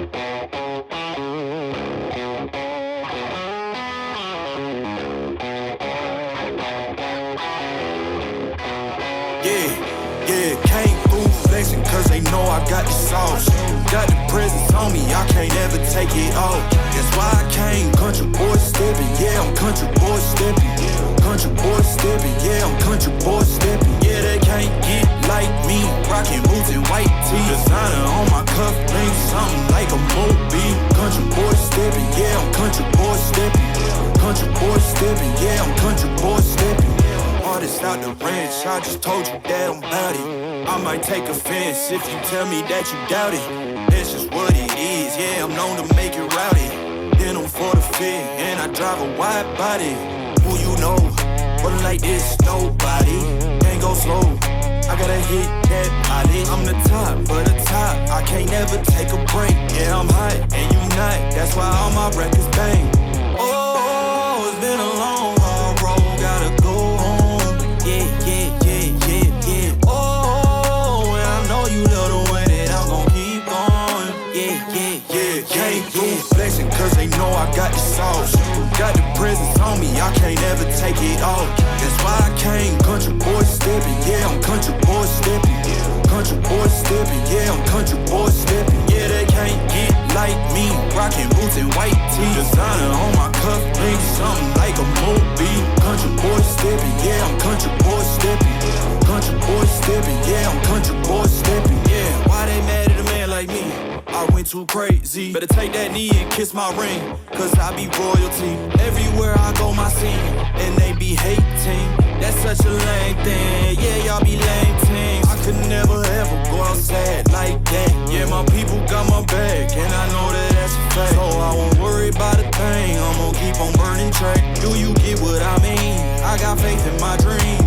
Yeah, came through flexing cause they know I got the sauce. Got the presence on me, I can't ever take it off. That's why I came country boy stepping. Yeah, I'm country boy stepping. Country boy stepping, yeah, I'm country boy stepping. Yeah, they can't get like me. Rockin' boots and white tee. Designer on my cuff link, something like a movie. Country boy stepping, yeah, I'm country boy stepping. Country boy stepping, yeah, I'm country boy stepping. Artist out the ranch, I just told you that I'm bout it. I might take offense if you tell me that you doubt it. That's just what it is, yeah, I'm known to make it rowdy. Then I'm for the fit, and I drive a wide body. Who you know, running like this, nobody. Can't go slow, I gotta hit that body. I'm the top for the top, I can't never take a break. Yeah, I'm hot, and you not, that's why all my records bang. Oh, it's been a long, hard road, gotta go home. You love the way that I'm gon' keep going. Yeah. Came through flexing cause they know I got the sauce. Got the presence on me, I can't ever take it off. That's why I came country boy stepping. Yeah, I'm country boy stepping. Country boy stepping, yeah, I'm country boy stepping. Yeah, they can't get like me. Rockin' boots and white tee. Designer on my cuff link, something like a movie. Country boy stepping, yeah, I'm country boy stepping. Country boy stepping, yeah, I'm country boy stepping. Yeah, why they mad at a man like me? I went too crazy. Better take that knee and kiss my ring, cause I be royalty. Everywhere I go, my scene, and they be hating. That's such a lame thing. Yeah, y'all be lame things. I could never ever go outside like that. Yeah, my people got my back, and I know that that's a fact. So I won't worry about a thing. I'm gonna keep on burning track. Do you get what I mean? I got faith in my dream.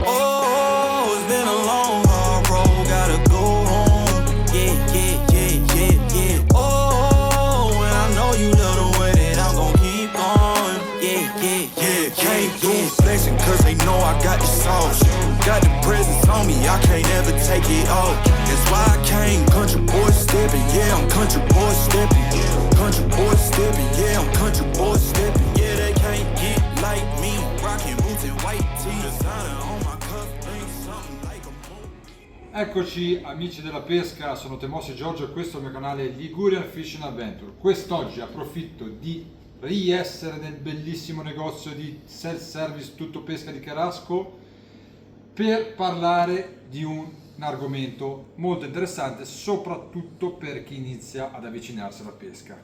Oh, it's been a long, hard road, gotta go home. Yeah. Oh, and I know you love the way that I'm gon' keep going. Yeah. Came through flexing cause they know I got the sauce. Got the presence on me, I can't ever take it off. That's why I came country boy stepping. Yeah, I'm country boy stepping. Country boy stepping, yeah, I'm country boy stepping. Yeah, they can't get like me. Rockin' boots and white tee. Designer on my cuff link, something like a movie. Eccoci amici della pesca, sono Temossi Giorgio e questo è il mio canale Ligurian Fishing Adventure. Quest'oggi approfitto di riessere nel bellissimo negozio di self-service Tutto Pesca di Cherasco per parlare di un argomento molto interessante, soprattutto per chi inizia ad avvicinarsi alla pesca.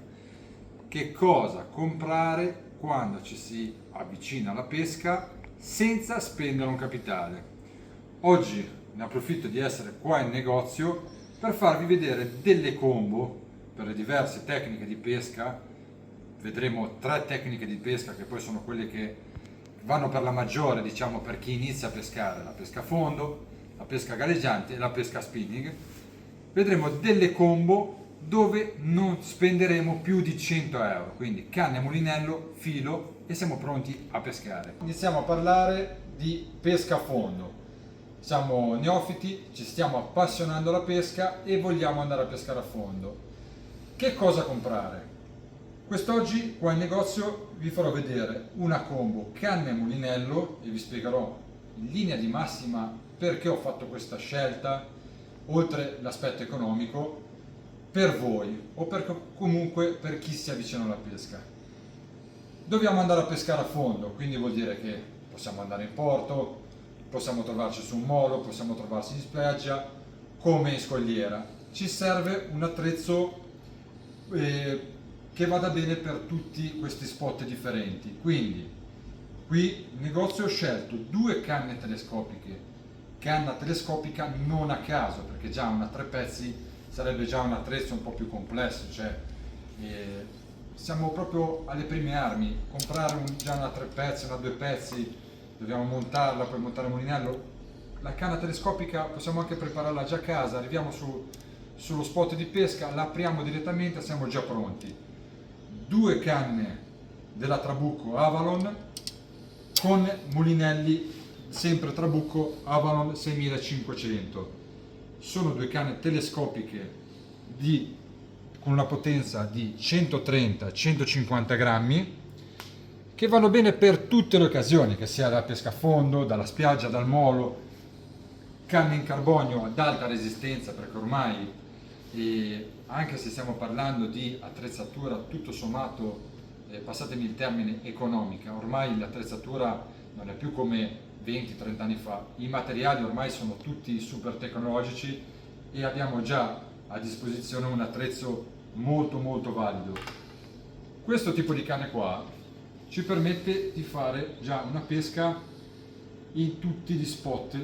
Che cosa comprare quando ci si avvicina alla pesca senza spendere un capitale? Oggi ne approfitto di essere qua in negozio per farvi vedere delle combo per le diverse tecniche di pesca. Vedremo 3 tecniche di pesca che poi sono quelle che vanno per la maggiore, diciamo, per chi inizia a pescare: la pesca a fondo, la pesca galleggiante e la pesca spinning. Vedremo delle combo dove non spenderemo più di 100 euro, quindi canne, mulinello, filo e siamo pronti a pescare. Iniziamo a parlare di pesca a fondo. Siamo neofiti, ci stiamo appassionando alla pesca e vogliamo andare a pescare a fondo. Che cosa comprare? Quest'oggi qua in negozio vi farò vedere una combo canne e mulinello e vi spiegherò in linea di massima perché ho fatto questa scelta, oltre l'aspetto economico, per voi o comunque per chi si avvicina alla pesca. Dobbiamo andare a pescare a fondo, quindi vuol dire che possiamo andare in porto, possiamo trovarci su un molo, possiamo trovarci in spiaggia, come in scogliera. Ci serve un attrezzo che vada bene per tutti questi spot differenti. Quindi qui in negozio ho scelto 2 canne telescopiche, canna telescopica non a caso, perché già una 3 pezzi sarebbe già un attrezzo un po' più complesso, cioè siamo proprio alle prime armi. Comprare già una 3 pezzi, una 2 pezzi, dobbiamo montarla, poi montare il mulinello. La canna telescopica possiamo anche prepararla già a casa, arriviamo sullo spot di pesca, la apriamo direttamente, siamo già pronti. 2 canne della Trabucco Avalon con mulinelli sempre Trabucco Avalon 6500. Sono 2 canne telescopiche con una potenza di 130-150 grammi, che vanno bene per tutte le occasioni, che sia da pesca a fondo, dalla spiaggia, dal molo, canne in carbonio ad alta resistenza, perché ormai, anche se stiamo parlando di attrezzatura tutto sommato, passatemi il termine, economica, ormai l'attrezzatura non è più come 20-30 anni fa, i materiali ormai sono tutti super tecnologici e abbiamo già a disposizione un attrezzo molto molto valido. Questo tipo di canne qua ci permette di fare già una pesca in tutti gli spot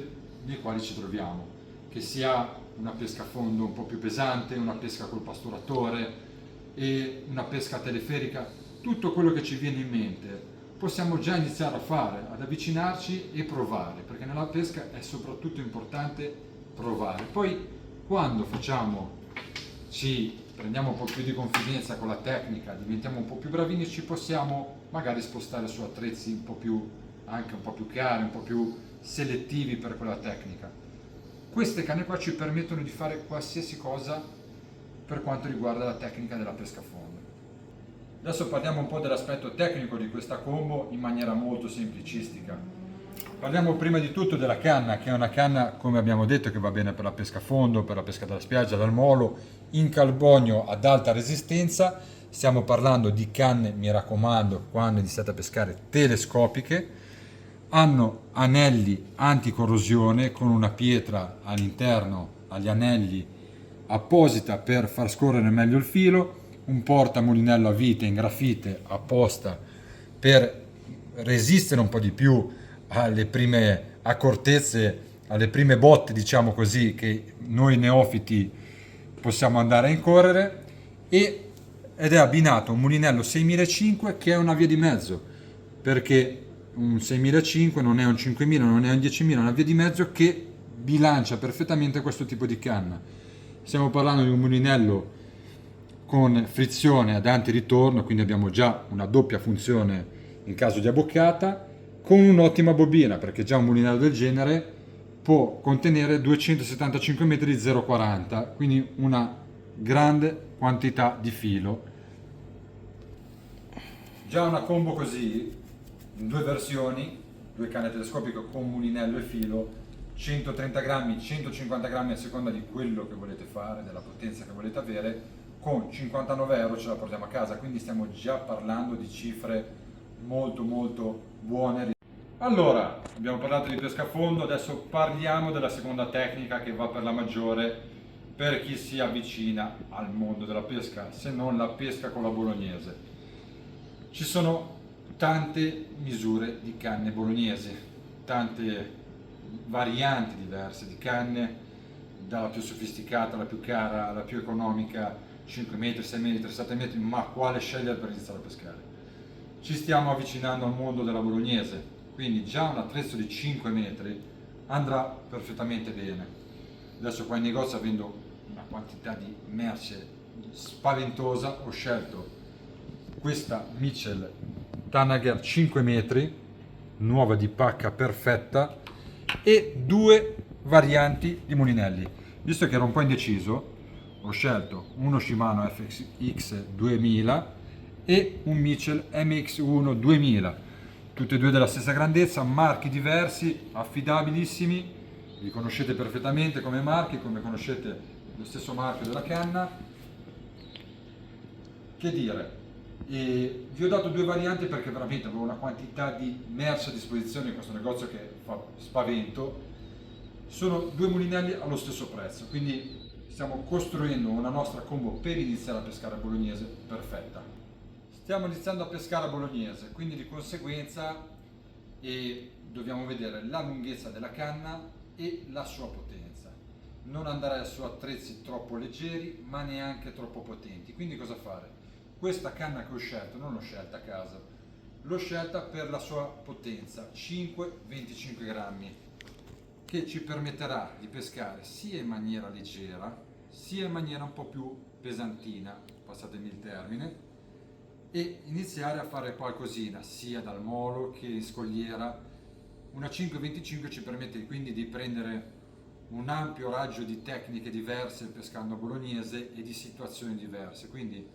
nei quali ci troviamo, che sia una pesca a fondo un po' più pesante, una pesca col pasturatore e una pesca teleferica, tutto quello che ci viene in mente possiamo già iniziare a fare, ad avvicinarci e provare, perché nella pesca è soprattutto importante provare. Poi quando ci prendiamo un po' più di confidenza con la tecnica, diventiamo un po' più bravini, ci possiamo magari spostare su attrezzi anche un po' più cari, un po' più selettivi per quella tecnica. Queste canne qua ci permettono di fare qualsiasi cosa per quanto riguarda la tecnica della pesca a fondo. Adesso parliamo un po' dell'aspetto tecnico di questa combo in maniera molto semplicistica. Parliamo prima di tutto della canna, che è una canna, come abbiamo detto, che va bene per la pesca a fondo, per la pesca dalla spiaggia, dal molo, in carbonio ad alta resistenza. Stiamo parlando di canne, mi raccomando, quando iniziate a pescare, telescopiche. Hanno anelli anticorrosione con una pietra all'interno, agli anelli, apposita per far scorrere meglio il filo, un portamulinello a vite in grafite apposta per resistere un po' di più alle prime accortezze, alle prime botte, diciamo così, che noi neofiti possiamo andare a incorrere, ed è abbinato a un mulinello 6500 che è una via di mezzo, perché un 6500 non è un 5000, non è un 10000, è una via di mezzo che bilancia perfettamente questo tipo di canna. Stiamo parlando di un mulinello con frizione ad antiritorno, quindi abbiamo già una doppia funzione in caso di abboccata, con un'ottima bobina, perché già un mulinello del genere può contenere 275 metri di 0,40, quindi una grande quantità di filo. Già una combo così, in due versioni, due canne telescopiche con mulinello e filo, 130 grammi, 150 grammi a seconda di quello che volete fare, della potenza che volete avere, con 59 euro ce la portiamo a casa, quindi stiamo già parlando di cifre molto molto buone. Allora, abbiamo parlato di pesca a fondo, adesso parliamo della seconda tecnica che va per la maggiore per chi si avvicina al mondo della pesca, se non la pesca con la bolognese. Ci sono tante misure di canne bolognesi, tante varianti diverse di canne, dalla più sofisticata alla più cara, alla più economica, 5 metri, 6 metri, 7 metri, ma quale scegliere per iniziare a pescare? Ci stiamo avvicinando al mondo della bolognese, quindi già un attrezzo di 5 metri andrà perfettamente bene. Adesso qua in negozio, avendo una quantità di merce spaventosa, ho scelto questa Mitchell Tanager 5 metri, nuova di pacca perfetta, e due varianti di mulinelli. Visto che ero un po' indeciso, ho scelto uno Shimano FX 2000 e un Mitchell MX1 2000, tutti e due della stessa grandezza, marchi diversi, affidabilissimi, li conoscete perfettamente come marchi, come conoscete lo stesso marchio della canna. Che dire, e vi ho dato due varianti perché veramente avevo una quantità di merce a disposizione in questo negozio che fa spavento. Sono due mulinelli allo stesso prezzo, quindi stiamo costruendo una nostra combo per iniziare a pescare a bolognese perfetta. Stiamo iniziando a pescare a bolognese, quindi di conseguenza dobbiamo vedere la lunghezza della canna e la sua potenza. Non andare su attrezzi troppo leggeri ma neanche troppo potenti. Quindi cosa fare? Questa canna che ho scelto non l'ho scelta a caso, l'ho scelta per la sua potenza, 5-25 grammi, che ci permetterà di pescare sia in maniera leggera sia in maniera un po' più pesantina, passatemi il termine, e iniziare a fare qualcosina sia dal molo che in scogliera. Una 5,25 ci permette quindi di prendere un ampio raggio di tecniche diverse pescando a bolognese e di situazioni diverse, quindi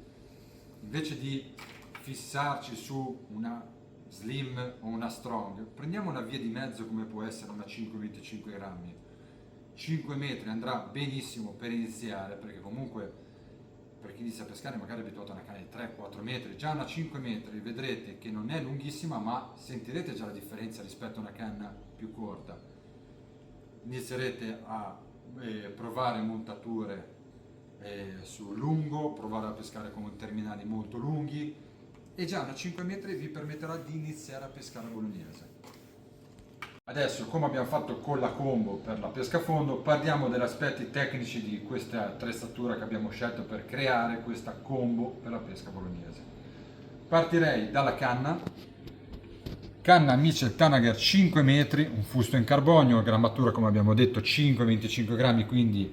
invece di fissarci su una slim o una strong, prendiamo una via di mezzo come può essere una 5,25 grammi. 5 metri andrà benissimo per iniziare, perché comunque per chi inizia a pescare magari è abituato a una canna di 3-4 metri, già una 5 metri vedrete che non è lunghissima, ma sentirete già la differenza rispetto a una canna più corta. Inizierete a provare montature su lungo, provare a pescare con terminali molto lunghi, e già una 5 metri vi permetterà di iniziare a pescare a bolognese. Adesso, come abbiamo fatto con la combo per la pesca a fondo, parliamo degli aspetti tecnici di questa attrezzatura che abbiamo scelto per creare questa combo per la pesca bolognese. Partirei dalla canna Mitchell Tanager 5 metri, un fusto in carbonio, grammatura come abbiamo detto 5-25 grammi, quindi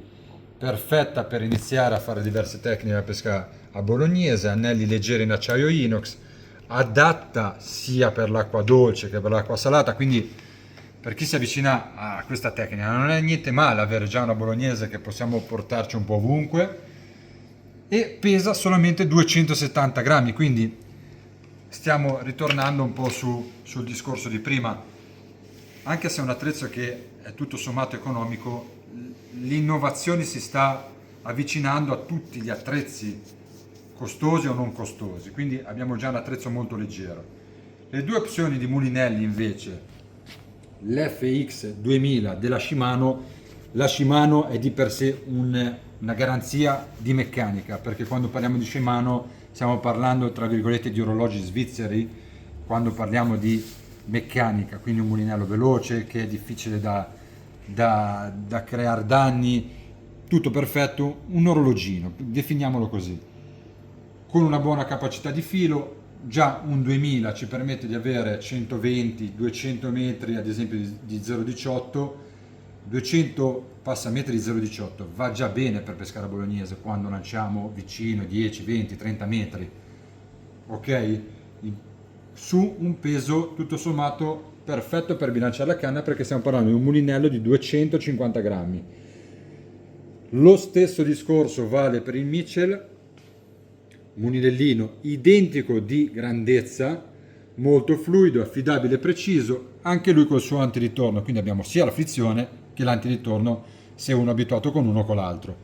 perfetta per iniziare a fare diverse tecniche a pesca a bolognese, anelli leggeri in acciaio inox, adatta sia per l'acqua dolce che per l'acqua salata, quindi per chi si avvicina a questa tecnica non è niente male avere già una bolognese che possiamo portarci un po' ovunque, e pesa solamente 270 grammi, quindi stiamo ritornando un po' sul discorso di prima. Anche se è un attrezzo che è tutto sommato economico, l'innovazione si sta avvicinando a tutti gli attrezzi costosi o non costosi, quindi abbiamo già un attrezzo molto leggero. Le due opzioni di mulinelli invece, l'FX 2000 della Shimano, la Shimano è di per sé una garanzia di meccanica, perché quando parliamo di Shimano stiamo parlando tra virgolette di orologi svizzeri, quando parliamo di meccanica, quindi un mulinello veloce che è difficile da creare danni, tutto perfetto, un orologino, definiamolo così, con una buona capacità di filo. Già un 2000 ci permette di avere 120-200 metri ad esempio di 0,18, 200 passametri di 0,18 va già bene per pescare a bolognese quando lanciamo vicino 10, 20, 30 metri, ok? Su un peso tutto sommato perfetto per bilanciare la canna, perché stiamo parlando di un mulinello di 250 grammi. Lo stesso discorso vale per il Mitchell, mulinellino identico di grandezza, molto fluido, affidabile e preciso, anche lui col suo antiritorno, quindi abbiamo sia la frizione che l'antiritorno se uno è abituato con uno o con l'altro.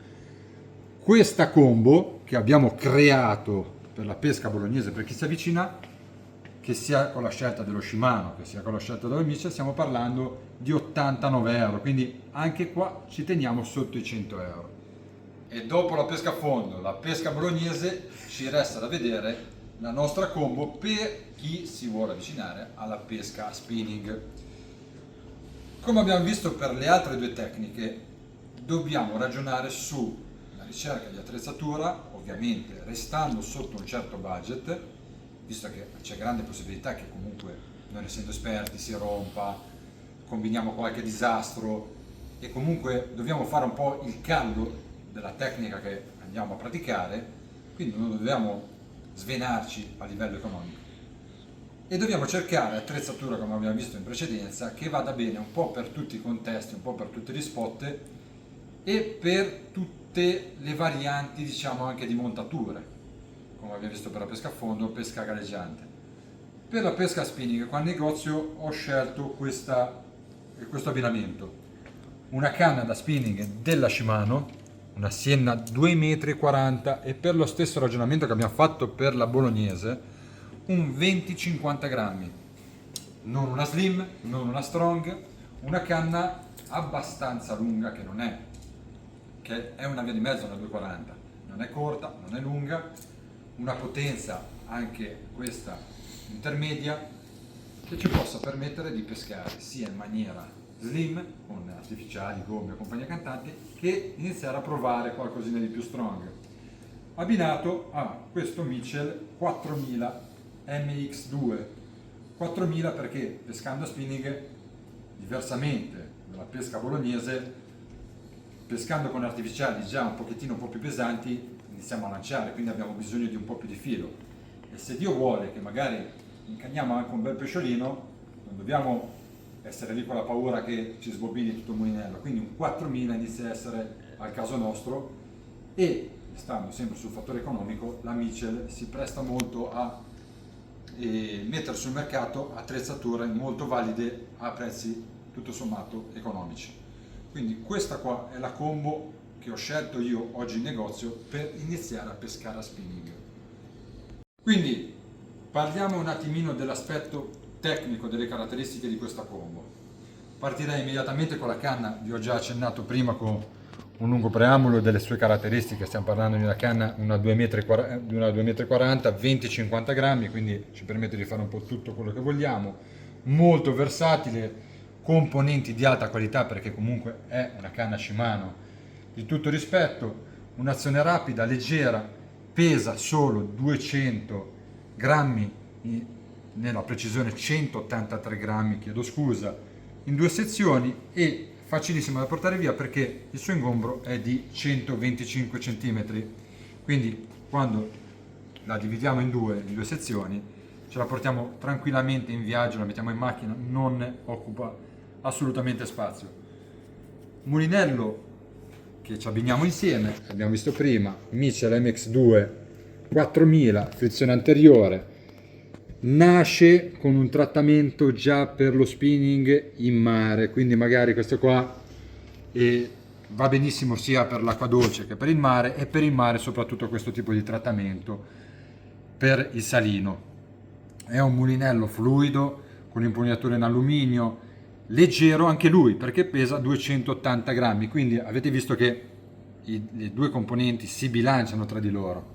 Questa combo che abbiamo creato per la pesca bolognese per chi si avvicina, che sia con la scelta dello Shimano che sia con la scelta dello Mitchell, stiamo parlando di 89 euro, quindi anche qua ci teniamo sotto i 100 euro. E dopo la pesca a fondo, la pesca bolognese, ci resta da vedere la nostra combo per chi si vuole avvicinare alla pesca a spinning. Come abbiamo visto per le altre due tecniche, dobbiamo ragionare sulla ricerca di attrezzatura, ovviamente restando sotto un certo budget, visto che c'è grande possibilità che comunque, non essendo esperti, si rompa, combiniamo qualche disastro, e comunque dobbiamo fare un po' il callo della tecnica che andiamo a praticare, quindi non dobbiamo svenarci a livello economico e dobbiamo cercare attrezzatura, come abbiamo visto in precedenza, che vada bene un po' per tutti i contesti, un po' per tutti gli spot e per tutte le varianti, diciamo, anche di montature, come abbiamo visto per la pesca a fondo, pesca galleggiante. Per la pesca a spinning qua al negozio ho scelto questo abbinamento: una canna da spinning della Shimano, una Sienna 2,40 metri, e per lo stesso ragionamento che abbiamo fatto per la bolognese un 20-50 grammi, non una slim, non una strong, una canna abbastanza lunga, che è una via di mezzo, una 2,40, non è corta, non è lunga, una potenza anche questa intermedia, che ci possa permettere di pescare sia in maniera slim, con artificiali, gomme e compagnia cantante, che iniziare a provare qualcosina di più strong, abbinato a questo Mitchell 4000 MX2. 4000 perché pescando a spinning, diversamente dalla pesca bolognese, pescando con artificiali già un po' più pesanti, iniziamo a lanciare, quindi abbiamo bisogno di un po' più di filo, e se Dio vuole che magari incanniamo anche un bel pesciolino, non dobbiamo essere lì con la paura che ci sbobini tutto il mulinello. Quindi un 4000 inizia a essere al caso nostro, e stando sempre sul fattore economico, la Mitchell si presta molto a mettere sul mercato attrezzature molto valide a prezzi tutto sommato economici. Quindi questa qua è la combo che ho scelto io oggi in negozio per iniziare a pescare a spinning. Quindi parliamo un attimino dell'aspetto tecnico, delle caratteristiche di questa combo. Partirei immediatamente con la canna. Vi ho già accennato prima con un lungo preambolo delle sue caratteristiche. Stiamo parlando di una canna, una 2,40 m, 20-50 grammi, quindi ci permette di fare un po' tutto quello che vogliamo, molto versatile, componenti di alta qualità perché comunque è una canna Shimano di tutto rispetto, un'azione rapida, leggera, pesa solo 200 grammi, nella precisione 183 grammi, chiedo scusa, in due sezioni, e facilissimo da portare via perché il suo ingombro è di 125 cm, quindi quando la dividiamo in due sezioni ce la portiamo tranquillamente in viaggio, la mettiamo in macchina, non occupa assolutamente spazio. Mulinello che ci abbiniamo insieme, abbiamo visto prima, Mitchell MX2 4000, frizione anteriore, nasce con un trattamento già per lo spinning in mare, quindi magari questo qua va benissimo sia per l'acqua dolce che per il mare, e per il mare soprattutto questo tipo di trattamento per il salino. È un mulinello fluido con impugnatura in alluminio, leggero anche lui perché pesa 280 grammi, quindi avete visto che le due componenti si bilanciano tra di loro,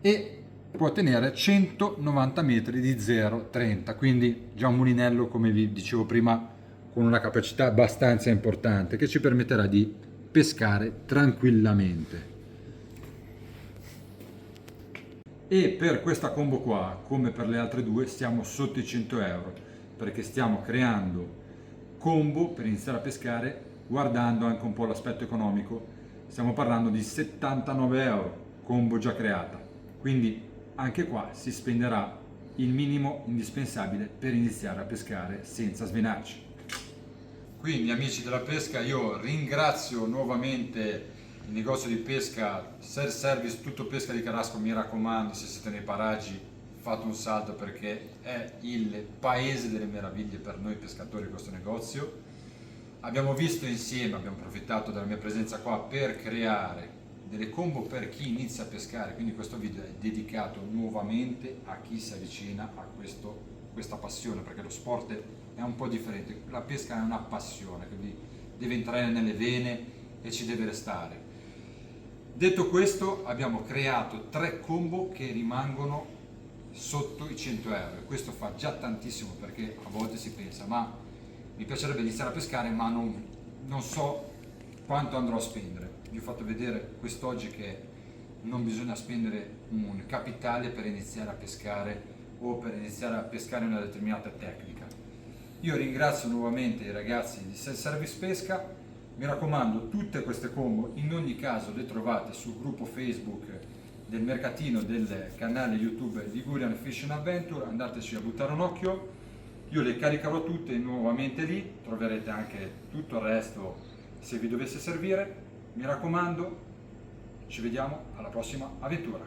e può tenere 190 metri di 0,30, quindi già un mulinello, come vi dicevo prima, con una capacità abbastanza importante che ci permetterà di pescare tranquillamente. E per questa combo qua, come per le altre due, stiamo sotto i 100 euro perché stiamo creando combo per iniziare a pescare guardando anche un po' l'aspetto economico. Stiamo parlando di 79 euro combo già creata, quindi anche qua si spenderà il minimo indispensabile per iniziare a pescare senza svenarci. Quindi amici della pesca, io ringrazio nuovamente il negozio di pesca Self Service Tutto Pesca di Carrasco. Mi raccomando, se siete nei paraggi fate un salto perché è il paese delle meraviglie per noi pescatori questo negozio. Abbiamo visto insieme, abbiamo approfittato della mia presenza qua per creare delle combo per chi inizia a pescare, quindi questo video è dedicato nuovamente a chi si avvicina a questa passione, perché lo sport è un po' differente, la pesca è una passione, quindi deve entrare nelle vene e ci deve restare. Detto questo, abbiamo creato 3 combo che rimangono sotto i 100 euro, e questo fa già tantissimo perché a volte si pensa ma mi piacerebbe iniziare a pescare ma non so quanto andrò a spendere. Vi ho fatto vedere quest'oggi che non bisogna spendere un capitale per iniziare a pescare o per iniziare a pescare una determinata tecnica. Io ringrazio nuovamente i ragazzi di Self Service Pesca. Mi raccomando, tutte queste combo in ogni caso le trovate sul gruppo Facebook del mercatino del canale YouTube Ligurian Fishing Adventure, andateci a buttare un occhio. Io le caricherò tutte nuovamente lì, troverete anche tutto il resto se vi dovesse servire. Mi raccomando, ci vediamo alla prossima avventura.